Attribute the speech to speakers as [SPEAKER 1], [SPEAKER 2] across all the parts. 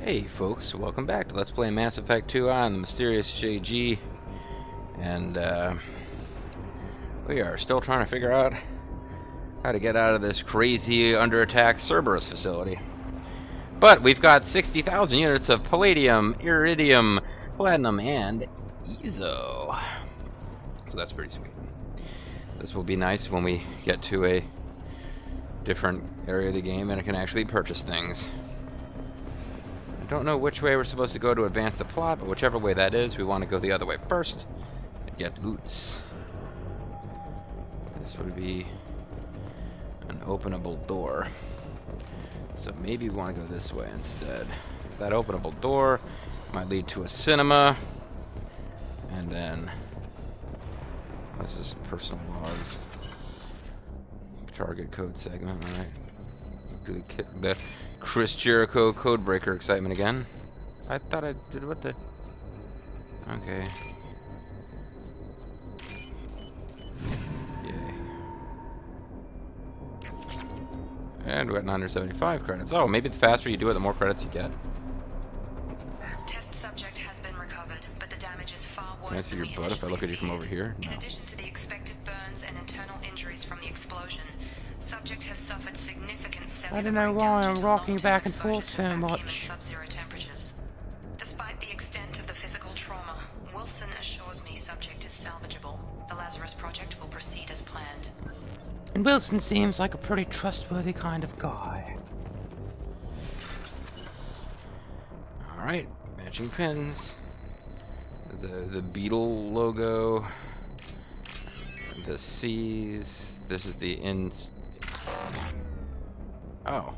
[SPEAKER 1] Hey folks, welcome back to Let's Play Mass Effect 2 on the mysterious JG, and we are still trying to figure out how to get out of this crazy under attack Cerberus facility. But we've got 60,000 units of palladium, iridium, platinum, and EZO. So that's pretty sweet. This will be nice when we get to a different area of the game and I can actually purchase things. Don't know which way we're supposed to go to advance the plot, but whichever way that is, we want to go the other way first and get loots. This would be an openable door. So maybe we want to go this way instead. That openable door might lead to a cinema, and then this is personal logs. Target code segment, alright. The Chris Jericho Codebreaker excitement again. I thought I did what the... Okay. Yay. And we're at 975 credits. Oh, maybe the faster you do it, the more credits you get.
[SPEAKER 2] Test subject has been recovered, but the damage is far worse.
[SPEAKER 1] Can I see your butt if I look at you from over here? No.
[SPEAKER 2] In addition to the expected burns and internal injuries from the explosion, subject has suffered significant cellular
[SPEAKER 3] I don't know why I'm rocking back and forth so much.
[SPEAKER 2] Sub-zero temperatures. Despite the extent of the physical trauma, Wilson assures me subject is salvageable. The Lazarus Project will proceed as planned.
[SPEAKER 3] And Wilson seems like a pretty trustworthy kind of guy.
[SPEAKER 1] Alright, matching pins. The Beetle logo. The C's. This is the Oh.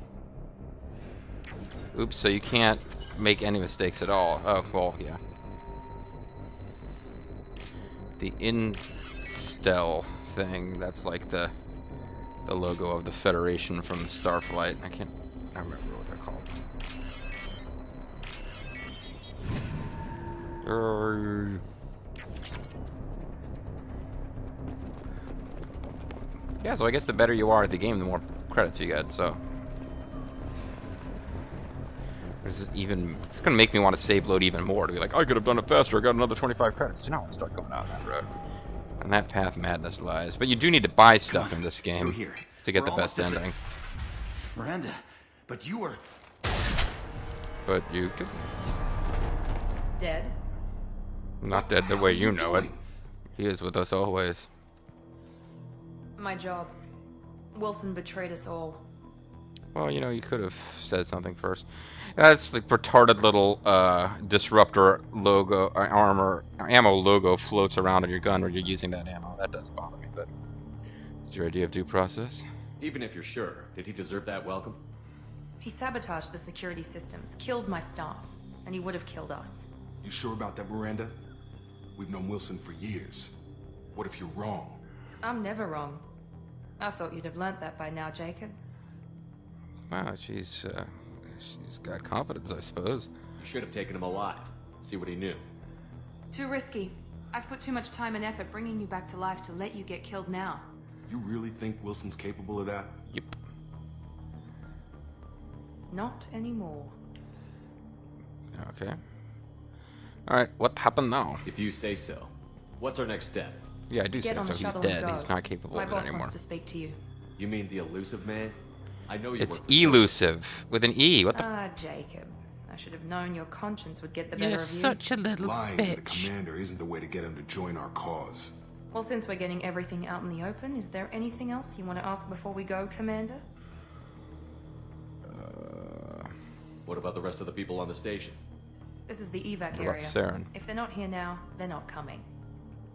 [SPEAKER 1] Oops, so you can't make any mistakes at all. Oh, well, yeah. The Instel thing, that's like the logo of the Federation from Starflight. I remember what they're called. Yeah, so I guess the better you are at the game, the more credits you get, so... This is even... It's gonna make me want to save load even more, to be like, I could have done it faster, I got another 25 credits. You know, I'll start going down that road. And that path madness lies. But you do need to buy stuff in this game to get the best ending.
[SPEAKER 4] Miranda, but you were...
[SPEAKER 1] But you could...
[SPEAKER 2] Dead?
[SPEAKER 1] Not dead the way you know it. He is with us always.
[SPEAKER 2] My job. Wilson betrayed us all.
[SPEAKER 1] Well, you know, you could have said something first. That's the retarded little disruptor logo, ammo logo floats around on your gun when you're using that ammo. That does bother me, but it's your idea of due process.
[SPEAKER 4] Even if you're sure, did he deserve that welcome?
[SPEAKER 2] He sabotaged the security systems, killed my staff, and he would have killed us.
[SPEAKER 5] You sure about that, Miranda? We've known Wilson for years. What if you're wrong?
[SPEAKER 2] I'm never wrong. I thought you'd have learnt that by now, Jacob.
[SPEAKER 1] Wow, she's got confidence, I suppose.
[SPEAKER 4] You should have taken him alive. See what he knew.
[SPEAKER 2] Too risky. I've put too much time and effort bringing you back to life to let you get killed now.
[SPEAKER 5] You really think Wilson's capable of that?
[SPEAKER 1] Yep.
[SPEAKER 2] Not anymore.
[SPEAKER 1] Okay. Alright, what happened now?
[SPEAKER 4] If you say so. What's our next step?
[SPEAKER 1] Yeah, I do say
[SPEAKER 2] Get on
[SPEAKER 1] so.
[SPEAKER 2] the
[SPEAKER 1] He's
[SPEAKER 2] shuttle
[SPEAKER 1] dead.
[SPEAKER 2] and go.
[SPEAKER 1] He's not capable
[SPEAKER 2] My
[SPEAKER 1] of it
[SPEAKER 2] boss
[SPEAKER 1] anymore.
[SPEAKER 2] wants to speak to you.
[SPEAKER 4] You mean the Illusive Man? I know you
[SPEAKER 1] It's
[SPEAKER 4] work for
[SPEAKER 1] elusive with an E. What the?
[SPEAKER 2] Ah, Jacob. I should have known your conscience would get the
[SPEAKER 3] You're
[SPEAKER 2] better of you.
[SPEAKER 3] such a little
[SPEAKER 5] Lying to the
[SPEAKER 3] bitch.
[SPEAKER 5] commander isn't the way to get him to join our cause.
[SPEAKER 2] Well, since we're getting everything out in the open, is there anything else you want to ask before we go, Commander?
[SPEAKER 4] What about the rest of the people on the station?
[SPEAKER 2] This is the evac
[SPEAKER 1] What about
[SPEAKER 2] area.
[SPEAKER 1] Saren?
[SPEAKER 2] If they're not here now, they're not coming.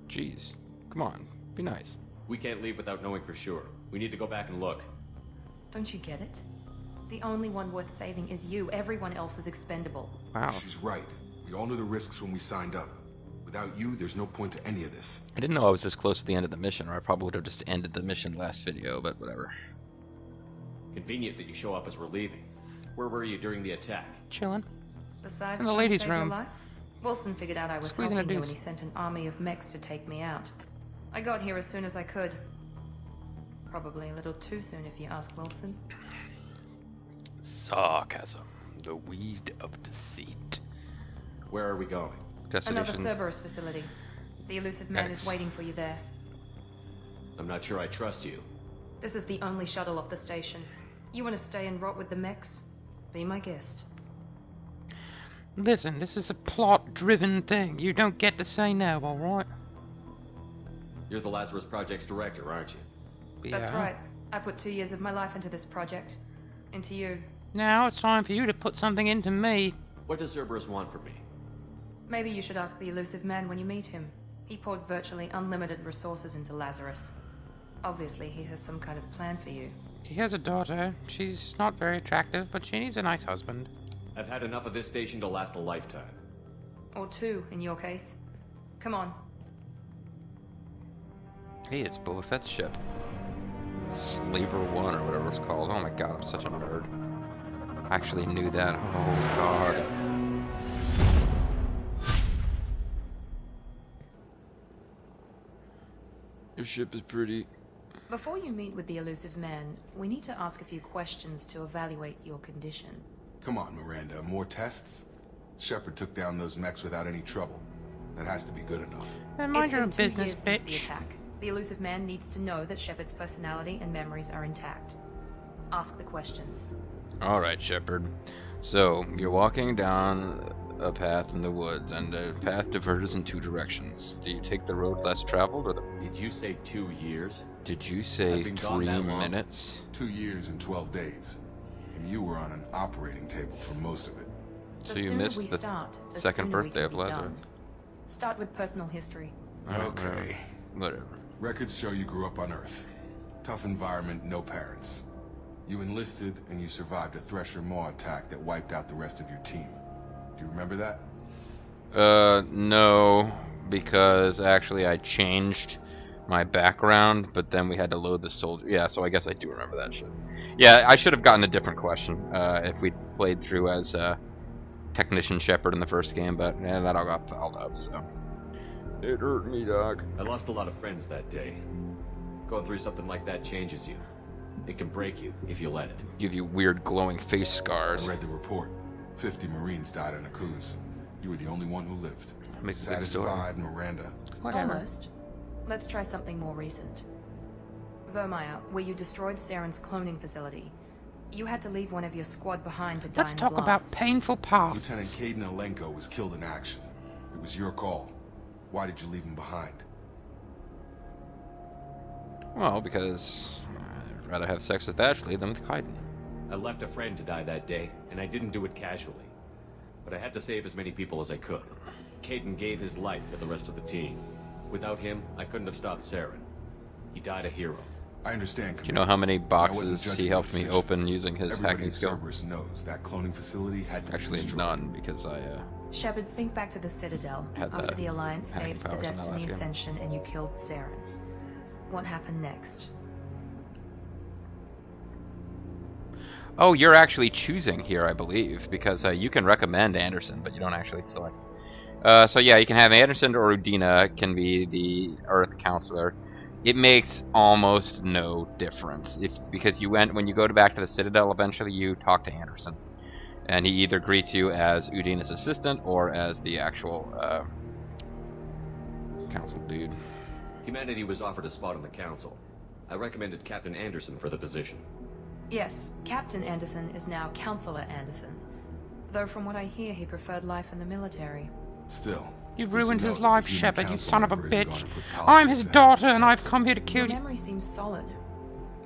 [SPEAKER 1] Jeez. Come on. Be nice.
[SPEAKER 4] We can't leave without knowing for sure. We need to go back and look.
[SPEAKER 2] Don't you get it? The only one worth saving is you. Everyone else is expendable.
[SPEAKER 1] Wow.
[SPEAKER 5] She's right. We all knew the risks when we signed up. Without you, there's no point to any of this.
[SPEAKER 1] I didn't know I was this close to the end of the mission, or I probably would have just ended the mission last video, but whatever.
[SPEAKER 4] Convenient that you show up as we're leaving. Where were you during the attack?
[SPEAKER 1] Chilling.
[SPEAKER 2] Besides
[SPEAKER 3] In the
[SPEAKER 2] trying to
[SPEAKER 3] ladies'
[SPEAKER 2] save your
[SPEAKER 3] room.
[SPEAKER 2] life, Wilson figured out I was
[SPEAKER 3] Squeezing a
[SPEAKER 2] helping you and he
[SPEAKER 3] deuce.
[SPEAKER 2] sent an army of mechs to take me out. I got here as soon as I could. Probably a little too soon if you ask Wilson.
[SPEAKER 1] Sarcasm. The weed of deceit.
[SPEAKER 4] Where are we going?
[SPEAKER 2] Another
[SPEAKER 1] Destination
[SPEAKER 2] Cerberus facility. The Illusive Man is waiting for you there.
[SPEAKER 4] I'm not sure I trust you.
[SPEAKER 2] This is the only shuttle off the station. You want to stay and rot with the mechs? Be my guest.
[SPEAKER 3] Listen, this is a plot-driven thing. You don't get to say no, alright?
[SPEAKER 4] You're the Lazarus Project's director, aren't you?
[SPEAKER 2] That's right. I put 2 years of my life into this project. Into you.
[SPEAKER 3] Now it's time for you to put something into me.
[SPEAKER 4] What does Cerberus want from me?
[SPEAKER 2] Maybe you should ask the Illusive Man when you meet him. He poured virtually unlimited resources into Lazarus. Obviously, he has some kind of plan for you.
[SPEAKER 3] He has a daughter. She's not very attractive, but she needs a nice husband.
[SPEAKER 4] I've had enough of this station to last a lifetime.
[SPEAKER 2] Or 2, in your case. Come on.
[SPEAKER 1] Hey, it's Boba Fett's ship. Slaver 1 or whatever it's called. Oh my god, I'm such a nerd. I actually knew that. Oh god. Your ship is pretty.
[SPEAKER 2] Before you meet with the Illusive Man, we need to ask a few questions to evaluate your condition.
[SPEAKER 5] Come on, Miranda. More tests? Shepard took down those mechs without any trouble. That has to be good enough.
[SPEAKER 3] And mind your
[SPEAKER 2] It's been 2
[SPEAKER 3] business,
[SPEAKER 2] years since the
[SPEAKER 3] bitch.
[SPEAKER 2] attack. The Illusive Man needs to know that Shepard's personality and memories are intact. Ask the questions.
[SPEAKER 1] Alright, Shepard. So, you're walking down a path in the woods, and the path diverges in 2 directions. Do you take the road less traveled, or the...
[SPEAKER 4] Did you say 2 years?
[SPEAKER 1] Did you say
[SPEAKER 4] I've been gone
[SPEAKER 1] 3
[SPEAKER 4] that long.
[SPEAKER 1] minutes?
[SPEAKER 5] 2 years and 12 days. And you were on an operating table for most of it.
[SPEAKER 2] The
[SPEAKER 1] So you
[SPEAKER 2] sooner
[SPEAKER 1] missed
[SPEAKER 2] we
[SPEAKER 1] the
[SPEAKER 2] start, the
[SPEAKER 1] second
[SPEAKER 2] sooner we
[SPEAKER 1] birthday
[SPEAKER 2] can
[SPEAKER 1] of
[SPEAKER 2] be
[SPEAKER 1] Lazarus.
[SPEAKER 2] done. Start with personal history.
[SPEAKER 5] Okay.
[SPEAKER 1] Whatever.
[SPEAKER 5] Records show you grew up on Earth. Tough environment, no parents. You enlisted and you survived a Thresher Maw attack that wiped out the rest of your team. Do you remember that?
[SPEAKER 1] No, because actually I changed my background, but then we had to load the soldier. Yeah, so I guess I do remember that shit. Yeah, I should have gotten a different question if we played through as Technician Shepard in the first game, but yeah, that all got fouled up, so. It hurt me, Doc.
[SPEAKER 4] I lost a lot of friends that day. Going through something like that changes you. It can break you if you let it.
[SPEAKER 1] Give you weird glowing face scars.
[SPEAKER 5] I read the report. 50 Marines died in a cruise. You were the only one who lived.
[SPEAKER 1] Makes a good story.
[SPEAKER 5] Satisfied, Miranda?
[SPEAKER 3] Whatever.
[SPEAKER 2] Almost. Let's try something more recent. Vermeer, where you destroyed Saren's cloning facility. You had to leave one of your squad behind to die
[SPEAKER 3] Let's
[SPEAKER 2] in
[SPEAKER 3] talk
[SPEAKER 2] the
[SPEAKER 3] about
[SPEAKER 2] blast.
[SPEAKER 3] painful past.
[SPEAKER 5] Lieutenant Caden Alenko was killed in action. It was your call. Why did you leave him behind?
[SPEAKER 1] Well, because I'd rather have sex with Ashley than with Kaiden.
[SPEAKER 4] I left a friend to die that day, and I didn't do it casually. But I had to save as many people as I could. Caden gave his life for the rest of the team. Without him, I couldn't have stopped Saren. He died a hero.
[SPEAKER 5] I understand,
[SPEAKER 1] Do you know how many
[SPEAKER 5] I wasn't
[SPEAKER 1] boxes
[SPEAKER 5] judging
[SPEAKER 1] he
[SPEAKER 5] your
[SPEAKER 1] helped me
[SPEAKER 5] decision.
[SPEAKER 1] open using his
[SPEAKER 5] Everybody
[SPEAKER 1] hacking
[SPEAKER 5] at
[SPEAKER 1] skill?
[SPEAKER 5] Cerberus knows that cloning facility had to be
[SPEAKER 1] Actually,
[SPEAKER 5] destroyed.
[SPEAKER 1] none, because I,
[SPEAKER 2] Shepard, think back to the Citadel,
[SPEAKER 1] Had
[SPEAKER 2] after
[SPEAKER 1] that
[SPEAKER 2] the Alliance
[SPEAKER 1] hacking
[SPEAKER 2] saved the
[SPEAKER 1] powers in that
[SPEAKER 2] Destiny
[SPEAKER 1] last game.
[SPEAKER 2] Ascension and you killed Saren. What happened next?
[SPEAKER 1] Oh, you're actually choosing here, I believe, because you can recommend Anderson, but you don't actually select. So yeah, you can have Anderson or Udina can be the Earth Counselor. It makes almost no difference because when you go back to the Citadel, eventually you talk to Anderson, and he either greets you as Udina's assistant or as the actual council dude.
[SPEAKER 4] Humanity was offered a spot on the council. I recommended Captain Anderson for the position.
[SPEAKER 2] Yes, Captain Anderson is now Counselor Anderson. Though from what I hear, he preferred life in the military.
[SPEAKER 5] Still.
[SPEAKER 3] You
[SPEAKER 5] good to
[SPEAKER 3] ruined
[SPEAKER 5] know
[SPEAKER 3] his
[SPEAKER 5] that
[SPEAKER 3] life,
[SPEAKER 5] the human
[SPEAKER 3] Shepard, you
[SPEAKER 5] council
[SPEAKER 3] son of a
[SPEAKER 5] member isn't
[SPEAKER 3] bitch.
[SPEAKER 5] gonna put
[SPEAKER 3] I'm his
[SPEAKER 5] politics ahead of
[SPEAKER 3] daughter, and I've
[SPEAKER 5] facts.
[SPEAKER 3] come here to kill
[SPEAKER 2] Your
[SPEAKER 3] you.
[SPEAKER 2] memory seems solid.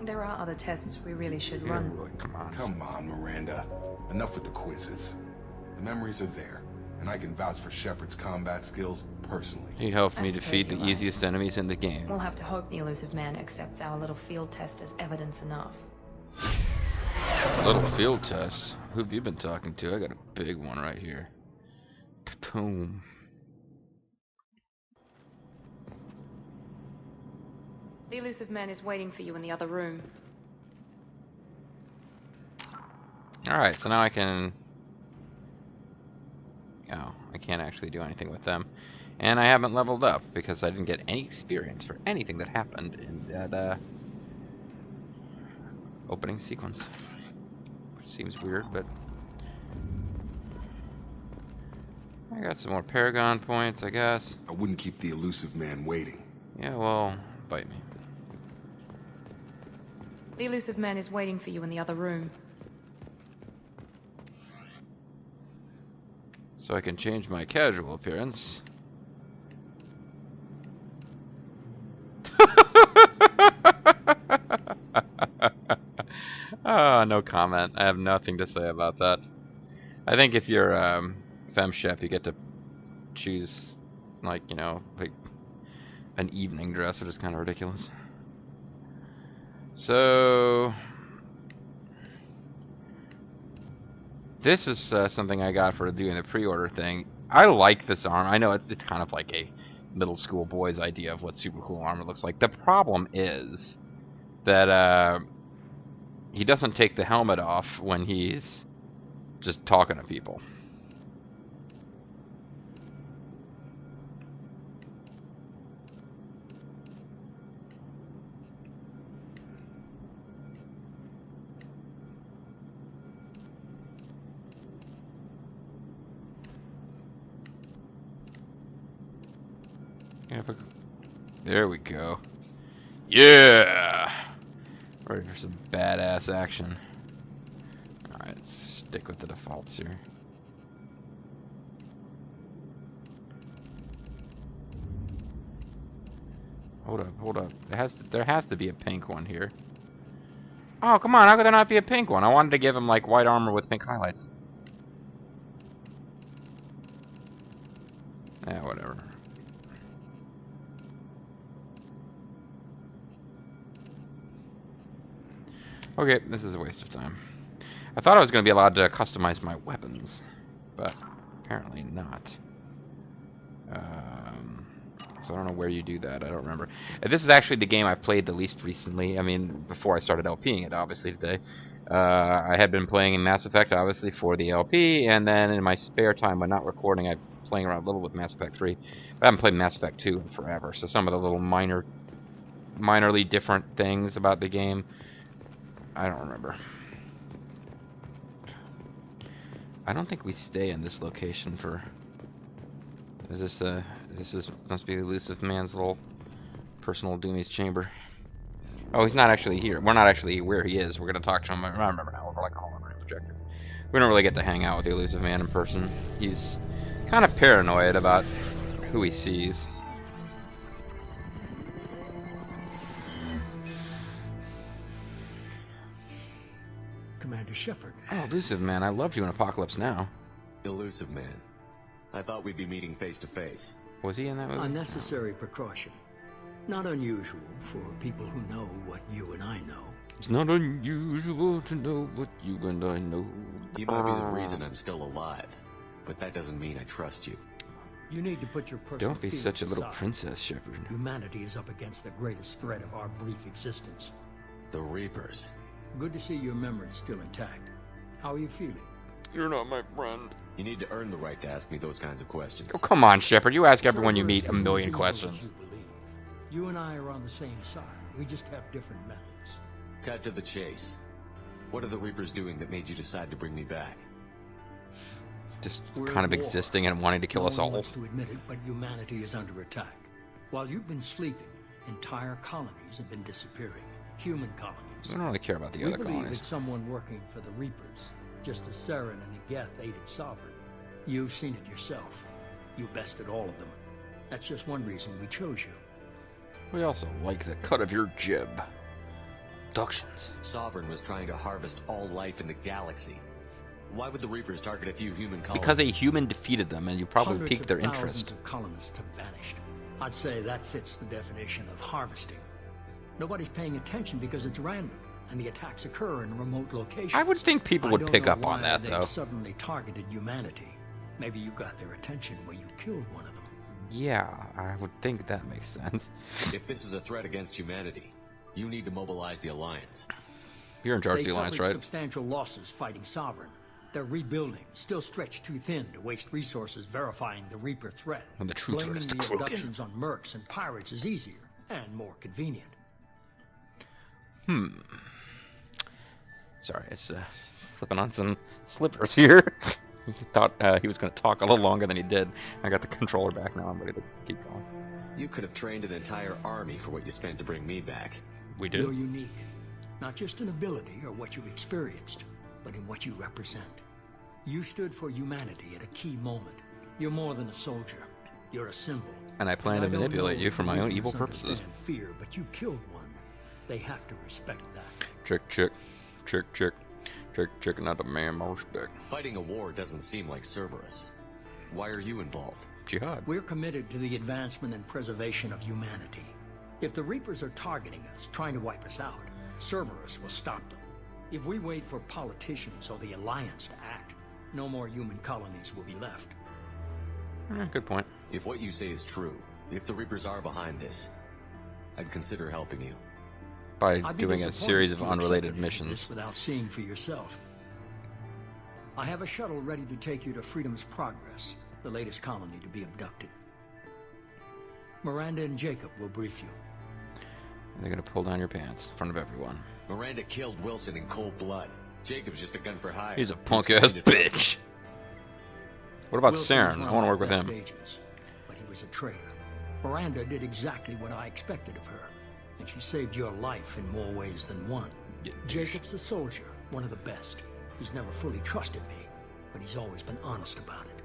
[SPEAKER 2] There are other tests we really should
[SPEAKER 1] Yeah,
[SPEAKER 2] run.
[SPEAKER 1] really, come on.
[SPEAKER 5] Come on, Miranda. Enough with the quizzes. The memories are there, and I can vouch for Shepard's combat skills personally.
[SPEAKER 1] He helped
[SPEAKER 2] I
[SPEAKER 1] me
[SPEAKER 2] suppose
[SPEAKER 1] defeat the
[SPEAKER 2] you're right.
[SPEAKER 1] easiest enemies in the game.
[SPEAKER 2] We'll have to hope the Illusive Man accepts our little field test as evidence enough.
[SPEAKER 1] Little field test. Who have you been talking to? I got a big one right here. Boom.
[SPEAKER 2] The Illusive Man is waiting for you in the other room.
[SPEAKER 1] Alright, so now I can... Oh, I can't actually do anything with them. And I haven't leveled up, because I didn't get any experience for anything that happened in that, opening sequence. Which seems weird, but I got some more Paragon points, I guess.
[SPEAKER 5] I wouldn't keep the Illusive Man waiting.
[SPEAKER 1] Yeah, well, bite me.
[SPEAKER 2] The Illusive Man is waiting for you in the other room.
[SPEAKER 1] So I can change my casual appearance. Oh, no comment. I have nothing to say about that. I think if you're femme chef, you get to choose, like, you know, like an evening dress, which is kind of ridiculous. So this is something I got for doing the pre-order thing. I like this armor. I know it's kind of like a middle school boy's idea of what super cool armor looks like. The problem is that he doesn't take the helmet off when he's just talking to people. There we go. Yeah! Ready for some badass action. Alright, stick with the defaults here. Hold up. There has to be a pink one here. Oh, come on, how could there not be a pink one? I wanted to give him, like, white armor with pink highlights. Yeah, whatever. Okay, this is a waste of time. I thought I was going to be allowed to customize my weapons, but apparently not. So I don't know where you do that. I don't remember. This is actually the game I've played the least recently. I mean, before I started LPing it, obviously, today. I had been playing in Mass Effect, obviously, for the LP, and then in my spare time, when not recording, I'm playing around a little with Mass Effect 3. But I haven't played Mass Effect 2 in forever, so some of the little minorly different things about the game, I don't remember. I don't think we stay in this location for... must be the Illusive Man's little personal Doomy's chamber. Oh, he's not actually here. We're not actually where he is. We're going to talk to him. I remember now. Over like a hologram projector. We don't really get to hang out with the Illusive Man in person. He's kind of paranoid about who he sees.
[SPEAKER 6] Commander Shepard.
[SPEAKER 1] Oh, Illusive Man, I loved you in Apocalypse Now.
[SPEAKER 4] Illusive Man. I thought we'd be meeting face to face.
[SPEAKER 1] Was he in that movie?
[SPEAKER 6] Unnecessary precaution. Not unusual for people who know what you and I know.
[SPEAKER 1] It's not unusual to know what you and I know.
[SPEAKER 4] You might be the reason I'm still alive, but that doesn't mean I trust you.
[SPEAKER 6] You need to put your personal
[SPEAKER 1] Don't be
[SPEAKER 6] feelings
[SPEAKER 1] such a little
[SPEAKER 6] aside.
[SPEAKER 1] princess, Shepard.
[SPEAKER 6] Humanity is up against the greatest threat of our brief existence.
[SPEAKER 4] The Reapers.
[SPEAKER 6] Good to see your memory's still intact. How are you feeling?
[SPEAKER 1] You're not my friend.
[SPEAKER 4] You need to earn the right to ask me those kinds of questions.
[SPEAKER 1] Oh, come on, Shepard. You ask everyone you
[SPEAKER 6] Trevor
[SPEAKER 1] meet
[SPEAKER 6] is
[SPEAKER 1] a million
[SPEAKER 6] as evil
[SPEAKER 1] questions.
[SPEAKER 6] as you believe. You and I are on the same side. We just have different methods.
[SPEAKER 4] Cut to the chase. What are the Reapers doing that made you decide to bring me back?
[SPEAKER 1] Just
[SPEAKER 6] We're
[SPEAKER 1] kind of
[SPEAKER 6] at war.
[SPEAKER 1] existing and wanting to kill
[SPEAKER 6] No
[SPEAKER 1] us
[SPEAKER 6] one
[SPEAKER 1] all.
[SPEAKER 6] wants to admit it, but humanity is under attack. While you've been sleeping, entire colonies have been disappearing. Human colonies.
[SPEAKER 1] I don't really care about the
[SPEAKER 6] We
[SPEAKER 1] other
[SPEAKER 6] believe
[SPEAKER 1] colonies.
[SPEAKER 6] it's someone working for the Reapers, just as Saren and Igeth aided Sovereign. You've seen it yourself. You bested all of them. That's just one reason we chose you.
[SPEAKER 1] We also like the cut of your jib. Abductions.
[SPEAKER 4] Sovereign was trying to harvest all life in the galaxy. Why would the Reapers target a few human colonies?
[SPEAKER 1] Because a human defeated them and you probably
[SPEAKER 6] Hundreds
[SPEAKER 1] piqued their
[SPEAKER 6] of thousands
[SPEAKER 1] interest.
[SPEAKER 6] of colonists have vanished. I'd say that fits the definition of harvesting. Nobody's paying attention because it's random, and the attacks occur in remote locations.
[SPEAKER 1] I would think people
[SPEAKER 6] I
[SPEAKER 1] would
[SPEAKER 6] don't
[SPEAKER 1] pick
[SPEAKER 6] know
[SPEAKER 1] up on
[SPEAKER 6] why
[SPEAKER 1] that,
[SPEAKER 6] they
[SPEAKER 1] though.
[SPEAKER 6] suddenly targeted humanity. Maybe you got their attention when you killed one of them.
[SPEAKER 1] Yeah, I would think that makes sense.
[SPEAKER 4] If this is a threat against humanity, you need to mobilize the Alliance.
[SPEAKER 1] You're in charge
[SPEAKER 6] They
[SPEAKER 1] of the Alliance,
[SPEAKER 6] suffered
[SPEAKER 1] right?
[SPEAKER 6] substantial losses fighting Sovereign. They're rebuilding, still stretched too thin to waste resources verifying the Reaper threat.
[SPEAKER 1] When the troops are
[SPEAKER 6] Blaming
[SPEAKER 1] just
[SPEAKER 6] the
[SPEAKER 1] crooked.
[SPEAKER 6] abductions on mercs and pirates is easier and more convenient.
[SPEAKER 1] Sorry, it's slipping on some slippers here. He thought he was going to talk a little longer than he did. I got the controller back now. I'm ready to keep going.
[SPEAKER 4] You could have trained an entire army for what you spent to bring me back.
[SPEAKER 1] We do.
[SPEAKER 6] You're unique. Not just in ability or what you've experienced, but in what you represent. You stood for humanity at a key moment. You're more than a soldier. You're a symbol.
[SPEAKER 1] And I plan to manipulate you for my own evil purposes.
[SPEAKER 6] Fear, but you killed one. They have to respect that.
[SPEAKER 1] Chick, chick. Chick, chick. Chick, chick, not a man, more respect.
[SPEAKER 4] Fighting a war doesn't seem like Cerberus. Why are you involved?
[SPEAKER 1] Jihad.
[SPEAKER 6] We're committed to the advancement and preservation of humanity. If the Reapers are targeting us, trying to wipe us out, Cerberus will stop them. If we wait for politicians or the Alliance to act, no more human colonies will be left.
[SPEAKER 1] Good point.
[SPEAKER 4] If what you say is true, if the Reapers are behind this, I'd consider helping you.
[SPEAKER 1] By
[SPEAKER 6] I'd be
[SPEAKER 1] doing a
[SPEAKER 6] disappointed
[SPEAKER 1] series
[SPEAKER 6] if
[SPEAKER 1] of
[SPEAKER 6] you
[SPEAKER 1] unrelated
[SPEAKER 6] accepted
[SPEAKER 1] missions.
[SPEAKER 6] this without seeing for yourself. I have a shuttle ready to take you to Freedom's Progress, the latest colony to be abducted. Miranda and Jacob will brief you.
[SPEAKER 1] They're going to pull down your pants in front of everyone.
[SPEAKER 4] Miranda killed Wilson in cold blood. Jacob's just a gun for hire.
[SPEAKER 1] He's a punk-ass bitch. What about
[SPEAKER 6] Wilson
[SPEAKER 1] Saren?
[SPEAKER 6] was
[SPEAKER 1] I
[SPEAKER 6] one
[SPEAKER 1] want to
[SPEAKER 6] of
[SPEAKER 1] work with
[SPEAKER 6] our
[SPEAKER 1] him.
[SPEAKER 6] best agents, but he was a traitor. Miranda did exactly what I expected of her, and she saved your life in more ways than one.
[SPEAKER 1] Yeah,
[SPEAKER 6] Jacob's a soldier, one of the best. He's never fully trusted me, but he's always been honest about it.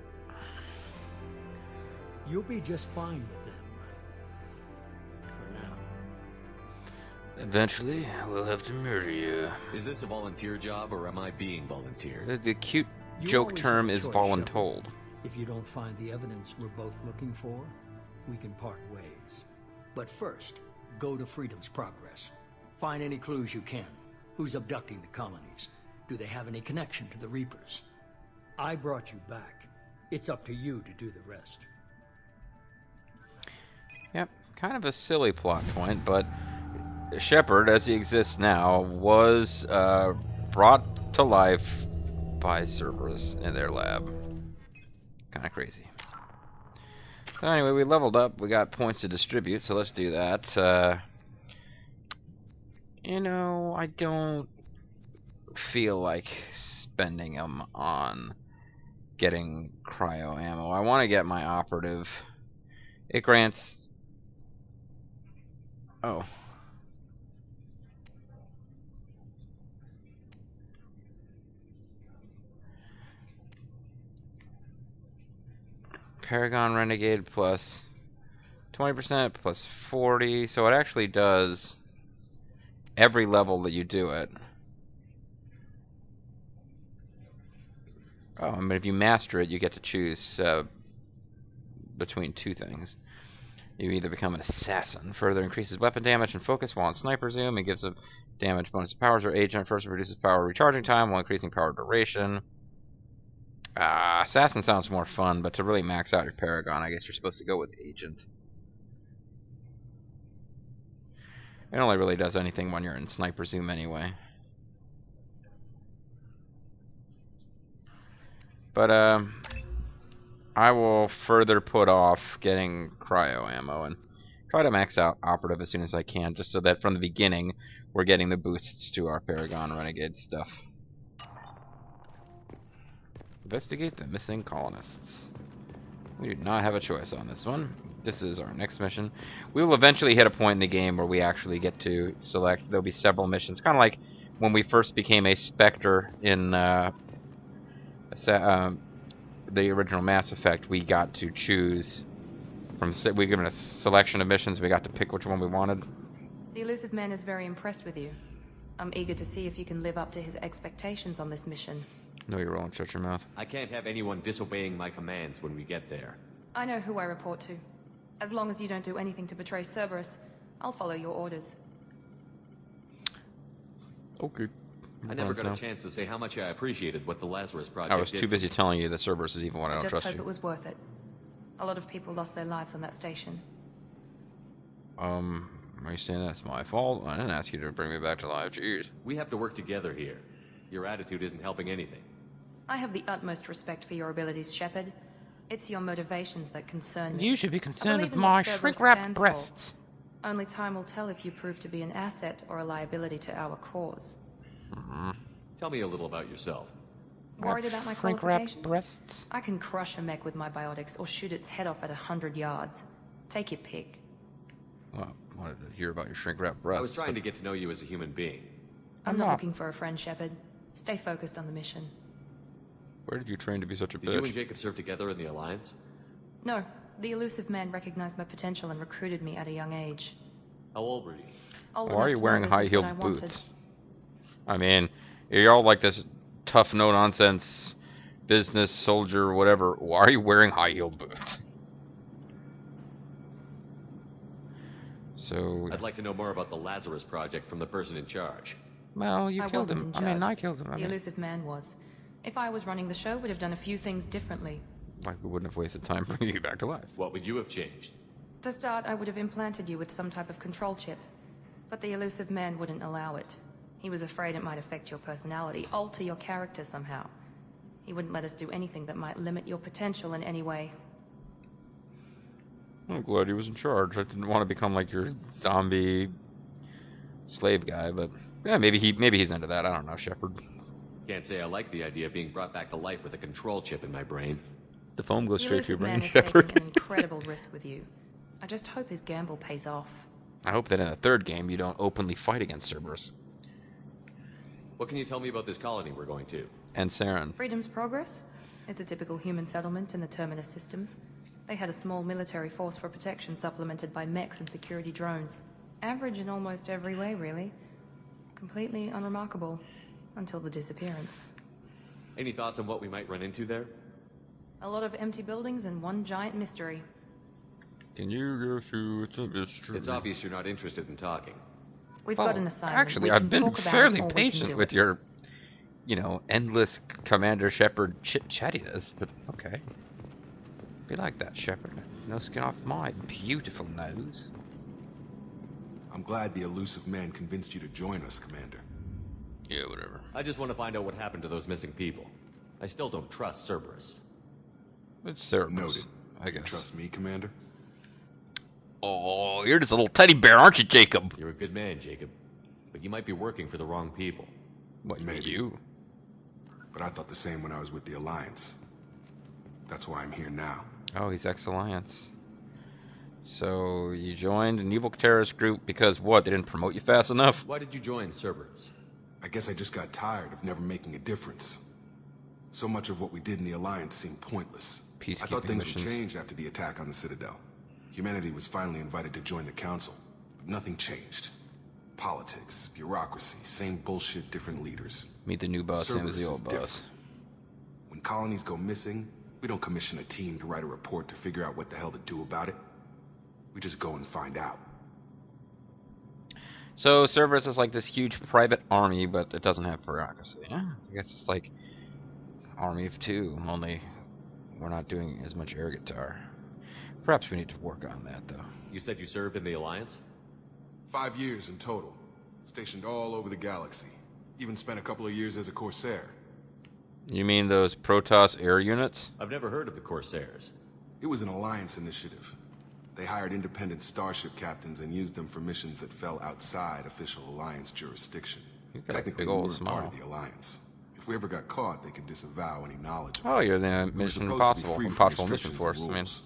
[SPEAKER 6] You'll be just fine with them. For now.
[SPEAKER 1] Eventually, we'll have to murder you.
[SPEAKER 4] Is this a volunteer job, or am I being volunteered?
[SPEAKER 1] The cute
[SPEAKER 6] You
[SPEAKER 1] joke
[SPEAKER 6] always
[SPEAKER 1] term
[SPEAKER 6] have a
[SPEAKER 1] is
[SPEAKER 6] choice,
[SPEAKER 1] voluntold.
[SPEAKER 6] Shepard. If you don't find the evidence we're both looking for, we can part ways. But first, go to Freedom's Progress. Find any clues you can. Who's abducting the colonies? Do they have any connection to the Reapers? I brought you back. It's up to you to do the rest.
[SPEAKER 1] Yep, kind of a silly plot point, but Shepard, as he exists now, was brought to life by Cerberus in their lab. Kind of crazy. So anyway, we leveled up. We got points to distribute, so let's do that. You know, I don't feel like spending them on getting cryo ammo. I want to get my operative. It grants... Oh. Paragon Renegade plus 20% plus 40, so it actually does every level that you do it. Oh, I mean, if you master it, you get to choose between two things. You either become an assassin, further increases weapon damage and focus while on sniper zoom, and gives a damage bonus to powers, or agent, first reduces power recharging time while increasing power duration. Assassin sounds more fun, but to really max out your Paragon, I guess you're supposed to go with Agent. It only really does anything when you're in Sniper Zoom anyway. But, I will further put off getting cryo ammo and try to max out Operative as soon as I can, just so that from the beginning, we're getting the boosts to our Paragon Renegade stuff. Investigate the missing colonists. We do not have a choice on this one. This is our next mission. We will eventually hit a point in the game where we actually get to select. There'll be several missions, kind of like when we first became a Spectre in the original Mass Effect. We got to choose from. We were given a selection of missions. We got to pick which one we wanted.
[SPEAKER 2] The Illusive Man is very impressed with you. I'm eager to see if you can live up to his expectations on this mission.
[SPEAKER 1] No, you're wrong. Shut your mouth.
[SPEAKER 4] I can't have anyone disobeying my commands when we get there.
[SPEAKER 2] I know who I report to. As long as you don't do anything to betray Cerberus, I'll follow your orders.
[SPEAKER 1] Okay.
[SPEAKER 4] I never got a chance to say how much I appreciated what the Lazarus Project
[SPEAKER 1] I was
[SPEAKER 4] did
[SPEAKER 1] too busy telling you that Cerberus is evil and I don't
[SPEAKER 2] just
[SPEAKER 1] trust
[SPEAKER 2] hope
[SPEAKER 1] you.
[SPEAKER 2] it was worth it. A lot of people lost their lives on that station.
[SPEAKER 1] Are you saying that's my fault? I didn't ask you to bring me back to life. Jeez.
[SPEAKER 4] We have to work together here. Your attitude isn't helping anything.
[SPEAKER 2] I have the utmost respect for your abilities, Shepard. It's your motivations that concern me.
[SPEAKER 3] You should be
[SPEAKER 2] I
[SPEAKER 3] concerned
[SPEAKER 2] believe
[SPEAKER 3] with
[SPEAKER 2] in
[SPEAKER 3] my
[SPEAKER 2] what Cerberus
[SPEAKER 3] shrink-wrapped
[SPEAKER 2] stands for.
[SPEAKER 3] breasts.
[SPEAKER 2] Only time will tell if you prove to be an asset or a liability to our cause.
[SPEAKER 4] Tell me a little about yourself.
[SPEAKER 2] Worried about my
[SPEAKER 3] Shrink-wrapped
[SPEAKER 2] qualifications?
[SPEAKER 3] breasts.
[SPEAKER 2] I can crush a mech with my biotics or shoot its head off at 100 yards. Take your pick.
[SPEAKER 1] Well, I wanted to hear about your shrink-wrapped breasts.
[SPEAKER 4] I was trying to get to know you as a human being.
[SPEAKER 2] I'm not
[SPEAKER 3] not.
[SPEAKER 2] looking for a friend, Shepard. Stay focused on the mission.
[SPEAKER 1] Where did you train to be such a
[SPEAKER 4] Did
[SPEAKER 1] bitch?
[SPEAKER 4] you and Jacob serve together in the Alliance?
[SPEAKER 2] No, the Illusive Man recognized my potential and recruited me at a young age.
[SPEAKER 4] How old were you?
[SPEAKER 2] Old
[SPEAKER 1] Why are
[SPEAKER 2] enough
[SPEAKER 1] you
[SPEAKER 2] to know
[SPEAKER 1] wearing
[SPEAKER 2] this is what I
[SPEAKER 1] high-heeled
[SPEAKER 2] wanted.
[SPEAKER 1] boots? I mean, you're all like this tough, no-nonsense business soldier, whatever. Why are you wearing high-heeled boots? So,
[SPEAKER 4] I'd like to know more about the Lazarus Project from the person in charge.
[SPEAKER 3] Well, you
[SPEAKER 2] I
[SPEAKER 3] killed
[SPEAKER 2] wasn't
[SPEAKER 3] him.
[SPEAKER 2] in
[SPEAKER 3] I mean,
[SPEAKER 2] charge.
[SPEAKER 3] I killed him. I
[SPEAKER 2] The
[SPEAKER 3] mean,
[SPEAKER 2] Illusive Man was. If I was running the show, would have done a few things differently.
[SPEAKER 1] like, we wouldn't have wasted time bringing you back to life.
[SPEAKER 4] What would you have changed?
[SPEAKER 2] To start, I would have implanted you with some type of control chip. But the Illusive Man wouldn't allow it. He was afraid it might affect your personality, alter your character somehow. He wouldn't let us do anything that might limit your potential in any way.
[SPEAKER 1] I'm glad he was in charge. I didn't want to become like your zombie slave guy, but yeah, maybe he's into that. I don't know, Shepard.
[SPEAKER 4] Can't say I like the idea of being brought back to life with a control chip in my brain.
[SPEAKER 1] The foam goes
[SPEAKER 2] The
[SPEAKER 1] straight to your
[SPEAKER 2] Illusive Man
[SPEAKER 1] brain,
[SPEAKER 2] is taking
[SPEAKER 1] Shepard.
[SPEAKER 2] an incredible risk with you. I just hope his gamble pays off.
[SPEAKER 1] I hope that in the third game you don't openly fight against Cerberus
[SPEAKER 4] What can you tell me about this colony we're going to?
[SPEAKER 1] and Saren.
[SPEAKER 2] Freedom's Progress? It's a typical human settlement in the Terminus systems. They had a small military force for protection supplemented by mechs and security drones. Average in almost every way, really. Completely unremarkable. Until the disappearance.
[SPEAKER 4] Any thoughts on what we might run into there?
[SPEAKER 2] A lot of empty buildings and one giant mystery.
[SPEAKER 1] Can you go through the mystery?
[SPEAKER 4] It's obvious you're not interested in talking.
[SPEAKER 2] We've
[SPEAKER 1] Well,
[SPEAKER 2] got an assignment.
[SPEAKER 1] actually,
[SPEAKER 2] We
[SPEAKER 1] I've
[SPEAKER 2] can
[SPEAKER 1] been
[SPEAKER 2] talk about
[SPEAKER 1] fairly
[SPEAKER 2] it, or we can
[SPEAKER 1] patient
[SPEAKER 2] do
[SPEAKER 1] with
[SPEAKER 2] it.
[SPEAKER 1] your, endless Commander Shepard chit-chattiness, but okay. Be like that, Shepard. No skin off my beautiful nose.
[SPEAKER 5] I'm glad the Illusive Man convinced you to join us, Commander.
[SPEAKER 1] Yeah, whatever.
[SPEAKER 4] I just want to find out what happened to those missing people. I still don't trust Cerberus.
[SPEAKER 1] It's Cerberus,
[SPEAKER 5] Noted.
[SPEAKER 1] I
[SPEAKER 5] You
[SPEAKER 1] guess.
[SPEAKER 5] trust me, Commander?
[SPEAKER 1] Oh, you're just a little teddy bear, aren't you, Jacob?
[SPEAKER 4] You're a good man, Jacob. But you might be working for the wrong people.
[SPEAKER 1] What,
[SPEAKER 5] Maybe.
[SPEAKER 1] you?
[SPEAKER 5] But I thought the same when I was with the Alliance. That's why I'm here now.
[SPEAKER 1] Oh, he's ex-Alliance. So, you joined an evil terrorist group because what? They didn't promote you fast enough?
[SPEAKER 4] Why did you join Cerberus?
[SPEAKER 5] I guess I just got tired of never making a difference. So much of what we did in the Alliance seemed pointless. I thought
[SPEAKER 1] Peacekeeping
[SPEAKER 5] things
[SPEAKER 1] missions.
[SPEAKER 5] would change after the attack on the Citadel. Humanity was finally invited to join the Council, but nothing changed. Politics, bureaucracy, same bullshit, different leaders.
[SPEAKER 1] Meet the new boss, same as
[SPEAKER 5] Cerberus
[SPEAKER 1] the old
[SPEAKER 5] is
[SPEAKER 1] boss.
[SPEAKER 5] different. When colonies go missing, we don't commission a team to write a report to figure out what the hell to do about it. We just go and find out.
[SPEAKER 1] So Cerberus is like this huge private army, but it doesn't have bureaucracy. Yeah, I guess it's like Army of Two, only we're not doing as much air guitar. Perhaps we need to work on that, though.
[SPEAKER 4] You said you served in the Alliance?
[SPEAKER 5] 5 years in total. Stationed all over the galaxy. Even spent a couple of years as a Corsair.
[SPEAKER 1] You mean those Protoss air units?
[SPEAKER 4] I've never heard of the Corsairs.
[SPEAKER 5] It was an Alliance initiative. They hired independent starship captains and used them for missions that fell outside official Alliance jurisdiction.
[SPEAKER 1] You've got a
[SPEAKER 5] Technically,
[SPEAKER 1] big
[SPEAKER 5] we
[SPEAKER 1] old
[SPEAKER 5] were part
[SPEAKER 1] smile.
[SPEAKER 5] of the Alliance. If we ever got caught, they could disavow any knowledge of
[SPEAKER 1] Oh,
[SPEAKER 5] us.
[SPEAKER 1] you're the
[SPEAKER 5] We were
[SPEAKER 1] Mission
[SPEAKER 5] supposed to be
[SPEAKER 1] Impossible,
[SPEAKER 5] free from
[SPEAKER 1] Impossible Mission
[SPEAKER 5] restrictions
[SPEAKER 1] Force.
[SPEAKER 5] and
[SPEAKER 1] I mean,
[SPEAKER 5] rules.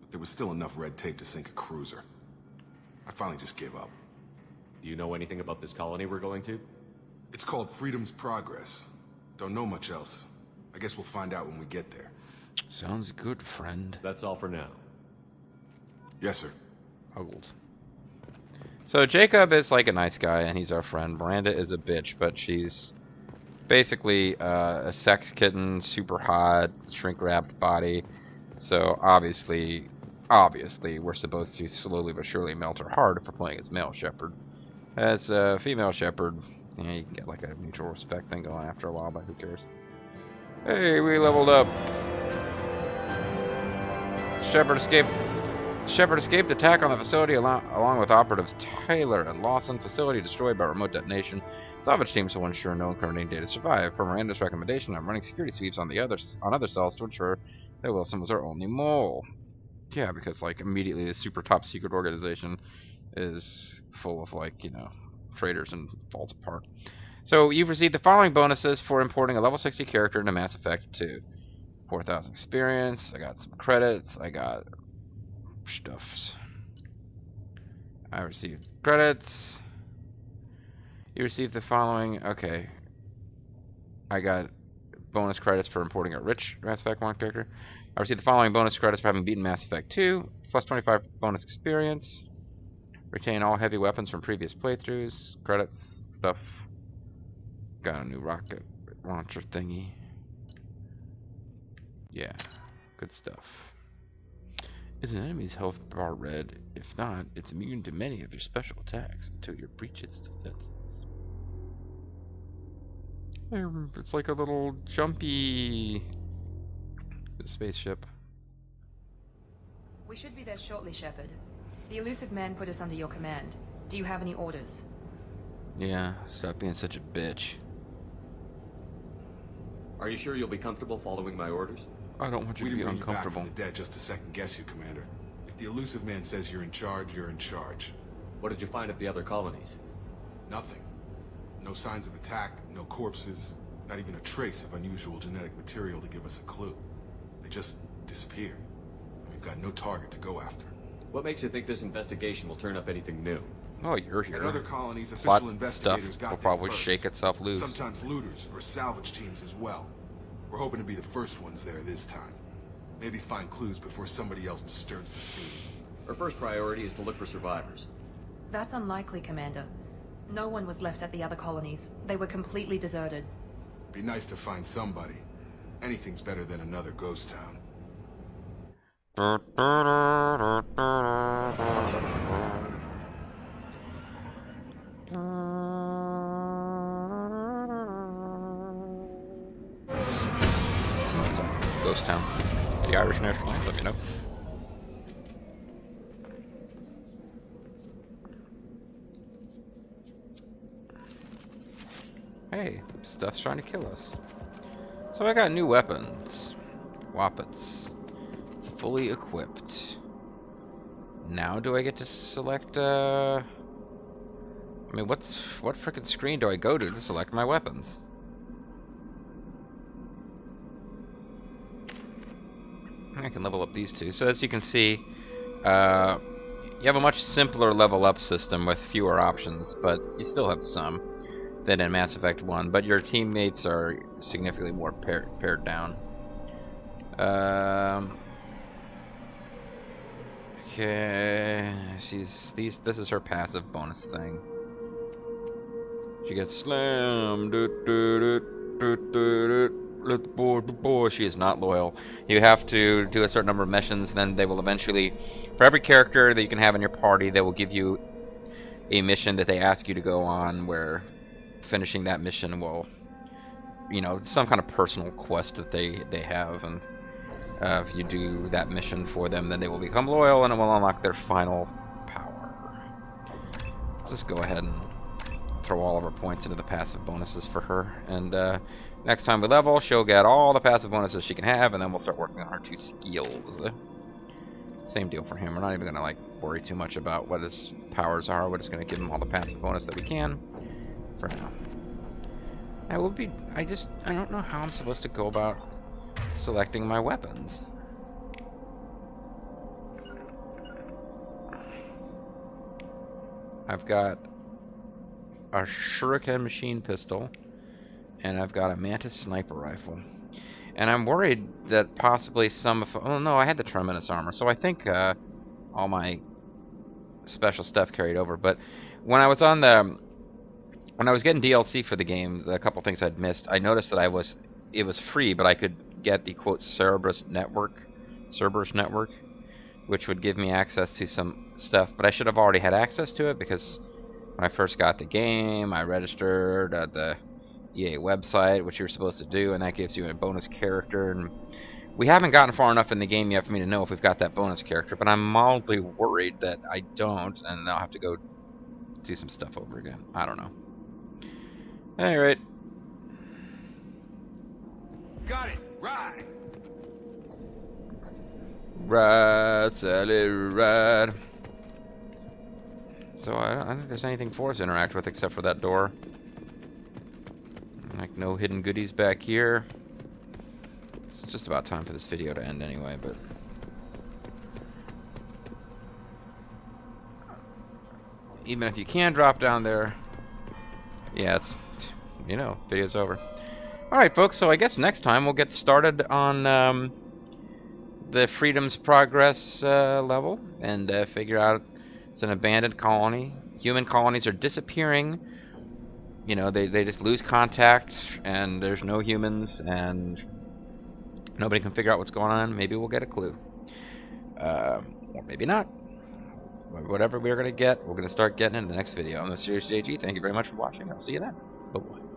[SPEAKER 5] But there was still enough red tape to sink a cruiser. I finally just gave up.
[SPEAKER 4] Do you know anything about this colony we're going to?
[SPEAKER 5] It's called Freedom's Progress. Don't know much else. I guess we'll find out when we get there.
[SPEAKER 1] sounds good, friend.
[SPEAKER 4] That's all for now.
[SPEAKER 5] Yes, sir.
[SPEAKER 1] Huggles. So Jacob is like a nice guy, and he's our friend. Miranda is a bitch, but she's basically a sex kitten, super hot, shrink-wrapped body. So obviously, we're supposed to slowly but surely melt her heart if we're playing as male shepherd. As a female shepherd, you can get like a mutual respect thing going after a while, but who cares? Hey, we leveled up. Shepard escaped attack on the facility along with operatives Taylor and Lawson. Facility destroyed by remote detonation. Salvage teams will ensure no incriminating data survive. Per Miranda's recommendation, I'm running security sweeps on other cells to ensure that Wilson was our only mole. Yeah, because like immediately the super top secret organization is full of traitors and falls apart. So you've received the following bonuses for importing a level 60 character into Mass Effect 2. 4,000 experience, I got some credits, I got stuffs. I received credits. You received the following, okay. I got bonus credits for importing a rich Mass Effect 1 character. I received the following bonus credits for having beaten Mass Effect 2. Plus 25 bonus experience. Retain all heavy weapons from previous playthroughs. Credits, stuff. Got a new rocket launcher thingy. Yeah, good stuff. Is an enemy's health bar red? If not, it's immune to many of your special attacks until you breach its defenses. It's like a little jumpy spaceship.
[SPEAKER 2] We should be there shortly, Shepard. The Illusive Man put us under your command. Do you have any orders?
[SPEAKER 1] Yeah, stop being such a bitch.
[SPEAKER 4] Are you sure you'll be comfortable following my orders?
[SPEAKER 1] I don't want you
[SPEAKER 5] We
[SPEAKER 1] to be
[SPEAKER 5] didn't bring you back
[SPEAKER 1] uncomfortable.
[SPEAKER 5] from the dead just to second guess you, Commander. If the Illusive Man says you're in charge, you're in charge.
[SPEAKER 4] What did you find at the other colonies?
[SPEAKER 5] Nothing. No signs of attack, no corpses, not even a trace of unusual genetic material to give us a clue. They just disappeared. And we've got no target to go after.
[SPEAKER 4] What makes you think this investigation will turn up anything new?
[SPEAKER 1] Oh, you're here.
[SPEAKER 5] At other colonies,
[SPEAKER 1] Plot
[SPEAKER 5] official
[SPEAKER 1] stuff
[SPEAKER 5] investigators got
[SPEAKER 1] will
[SPEAKER 5] there
[SPEAKER 1] probably
[SPEAKER 5] first.
[SPEAKER 1] shake itself loose.
[SPEAKER 5] Sometimes looters or salvage teams as well. We're hoping to be the first ones there this time. Maybe find clues before somebody else disturbs the scene.
[SPEAKER 4] Our first priority is to look for survivors.
[SPEAKER 2] That's unlikely, Commander. No one was left at the other colonies. They were completely deserted.
[SPEAKER 5] Be nice to find somebody. Anything's better than another ghost town.
[SPEAKER 1] Ghost Town. The Irish national anthem, you know. Hey, stuff's trying to kill us. So I got new weapons. Wappets. Fully equipped. Now do I get to select, I mean, what frickin' screen do I go to select my weapons? I can level up these two. So as you can see, you have a much simpler level up system with fewer options, but you still have some than in Mass Effect 1, but your teammates are significantly more pared down. Okay, this is her passive bonus thing. She gets slammed. Let the boy. She is not loyal. You have to do a certain number of missions, then they will eventually, for every character that you can have in your party, they will give you a mission that they ask you to go on, where finishing that mission will, you know, some kind of personal quest that they have, and if you do that mission for them, then they will become loyal, and it will unlock their final power. Let's just go ahead and throw all of our points into the passive bonuses for her, and next time we level, she'll get all the passive bonuses she can have, and then we'll start working on her 2 skills. Same deal for him. We're not even gonna like worry too much about what his powers are. We're just gonna give him all the passive bonus that we can for now. I don't know how I'm supposed to go about selecting my weapons. I've got a shuriken machine pistol, and I've got a mantis sniper rifle. And I'm worried that possibly oh no, I had the Terminus armor, so I think all my special stuff carried over. But when I was getting DLC for the game, a couple things I'd missed, I noticed that it was free, but I could get the quote Cerberus network, which would give me access to some stuff. But I should have already had access to it, because when I first got the game, I registered at the EA website, which you're supposed to do, and that gives you a bonus character. And we haven't gotten far enough in the game yet for me to know if we've got that bonus character, but I'm mildly worried that I don't, and I'll have to go do some stuff over again. I don't know. At any rate.
[SPEAKER 5] Got it! Right!
[SPEAKER 1] Right, Sally, right. So I don't think there's anything for us to interact with except for that door. Like, no hidden goodies back here. It's just about time for this video to end anyway, but... even if you can drop down there, yeah, it's, you know, video's over. Alright, folks, so I guess next time we'll get started on the Freedom's Progress level and figure out it's an abandoned colony. Human colonies are disappearing. You know, they just lose contact, and there's no humans, and nobody can figure out what's going on. Maybe we'll get a clue. Or maybe not. Whatever we're going to get, we're going to start getting in the next video. I'm the Mysterious JG. Thank you very much for watching. I'll see you then. Bye-bye.